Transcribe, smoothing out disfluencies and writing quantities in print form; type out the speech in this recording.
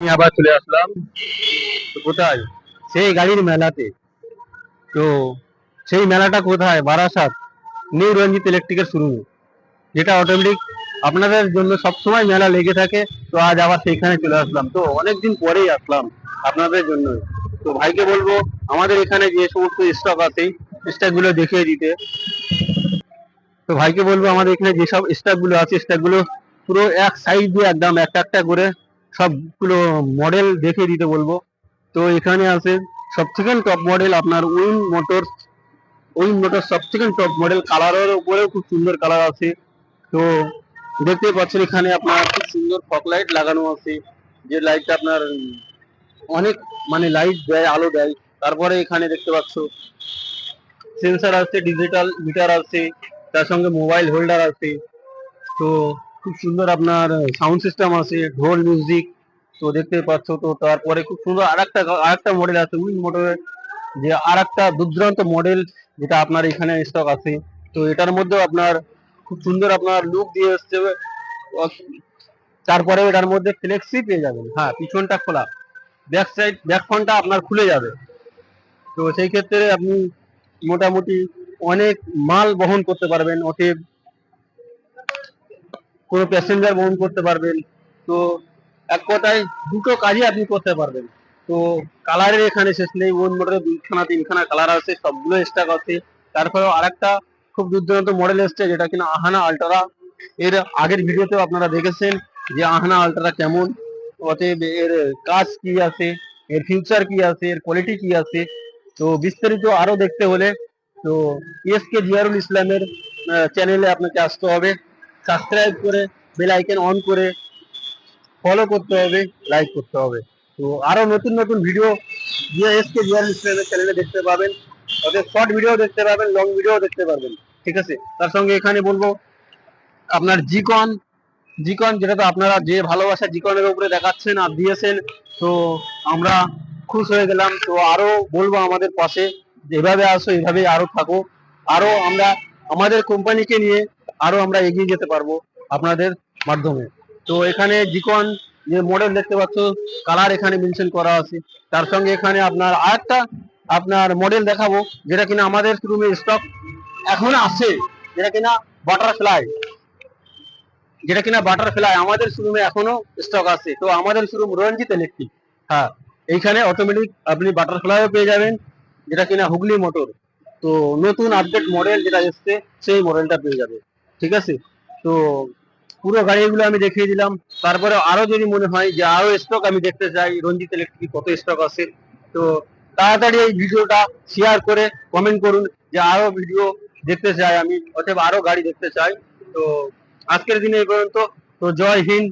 আমি আবার চলে আসলাম। তো কোথায়? সেই গাড়ির মেলাতে। তো সেই মেলাটা কোথায়? বারাসাত নিউ রঞ্জিত ইলেকট্রিকের শোরুমে, যেটা অটোমেটিক আপনাদের জন্য সবসময় মেলা লেগে থাকে। তো আজ আবার সেইখানে চলে আসলাম, তো অনেকদিন পরেই আসলাম আপনাদের জন্য। তো ভাইকে বলবো আমাদের এখানে যে সমস্ত স্টক আছে স্টক গুলো দেখিয়ে দিতে। তো ভাইকে বলবো আমাদের এখানে যেসব স্টক গুলো আছে স্টক গুলো পুরো এক সাইড দিয়ে একদম একটা একটা করে সবগুলো মডেল দেখিয়ে দিতে বলবো। তো এখানে আছে সব থেকে টপ মডেল আপনার উইন মোটর সব থেকে টপ মডেল, কালারের উপরেও খুব সুন্দর কালার আছে। তো দেখতে পাচ্ছেন এখানে আপনার খুব সুন্দর ফগ লাইট লাগানো আছে, যে লাইটটা আপনার অনেক মানে লাইট দেয়, আলো দেয়। তারপরে এখানে দেখতে পাচ্ছ সেন্সার আছে, ডিজিটাল মিটার আছে, তার সঙ্গে মোবাইল হোল্ডার আছে। তো খুব সুন্দর আপনার সাউন্ড সিস্টেম আছে, ঢোল মিউজিক। তো দেখতে পাচ্ছ। তো তারপরে খুব সুন্দর আরেকটা মডেল আছে উইন মোটরের, যে আরেকটা দুর্দান্ত মডেল, যেটা আপনার এখানে স্টক আছে। তো এটার মধ্যেও আপনার খুব সুন্দর আপনার লুক দিয়ে এসছে। তারপরে এটার মধ্যে ফ্লেক্সি পেয়ে যাবেন, হ্যাঁ পিছনটা খোলা, ব্যাক ফ্রন্টটা আপনার খুলে যাবে। তো সেই ক্ষেত্রে আপনি মোটামুটি অনেক মাল বহন করতে পারবেন, অতএব কোনো প্যাসেঞ্জার বহন করতে পারবেন। তো এক কথায় দুটো কাজই আপনি করতে পারবেন। তো কালারের এখানে শেষ নেই, ওন মোটরে দুইখানা তিনখানা কালার আছে, সবগুলো স্টক আছে। তারপরেও আরেকটা খুব দুর্দান্ত মডেল এসছে, যেটা কিনা আহানা আল্ট্রা। এর আগের ভিডিওতেও আপনারা দেখেছেন যে আহানা আল্ট্রা কেমন, অতএব এর কাজ কি আছে, এর ফিউচার কি আছে, এর কোয়ালিটি কি আছে। তো বিস্তারিত আরো দেখতে হলে তো এসকে জিয়ারুল ইসলামের চ্যানেলে আপনাকে আসতে হবে, সাবস্ক্রাইব করে বেল আইকন অন করে ফলো করতে হবে, লাইক করতে হবে। তো আরো নতুন নতুন ভিডিও এসকে জিয়ারুল ইসলামের চ্যানেলে দেখতে পাবেন, ওদের শর্ট ভিডিও দেখতে পাবেন, লং ভিডিও দেখতে পারবেন। ঠিক আছে, তার সঙ্গে এখানে বলবো আপনার জিকন, যেটা তো আপনারা যে ভালোবাসা জিকনের উপরে দেখাচ্ছেন আর দিয়েছেন, তো আমরা খুশ হয়ে গেলাম। তো আরো বলবো আমাদের পাশে, এভাবে আসো, এভাবেই আরো থাকো। আরো আমরা আমাদের কোম্পানিকে নিয়ে আরো আমরা এগিয়ে যেতে পারবো আপনাদের মাধ্যমে। তো এখানে জিকন যে মডেল দেখতে পাচ্ছ, কালার এখানে মেনশন করা আছে। তার সঙ্গে এখানে আপনার আরেকটা আপনার মডেল দেখাবো, যেটা কিনা আমাদের শোরুমে স্টক এখন আছে, যেটা কিনা বাটারফ্লাই, আমাদের শোরুমে এখনো স্টক আছে। তো আমাদের শোরুম রঞ্জিত ইলেকট্রিক, হ্যাঁ এইখানে অটোমেটিক আপনি বাটারফ্লাইও পেয়ে যাবেন, যেটা কিনা হুগলি মোটর। তো নতুন আপডেট মডেল যেটা এসছে সেই মডেলটা পেয়ে যাবে। ঠিক আছে, তো পুরো গাড়িগুলো আমি দেখিয়ে দিলাম। তারপরে আরো যদি মনে হয় যে আরো স্টক আমি দেখতে চাই, রঞ্জিত ইলেকট্রিক কত স্টক আছে, তো তাড়াতাড়ি এই ভিডিওটা শেয়ার করে কমেন্ট করুন যে আরো ভিডিও দেখতে চাই আমি, অথবা আরো গাড়ি দেখতে চাই। তো আজকের দিনে এই পর্যন্ত। তো জয় হিন্দ,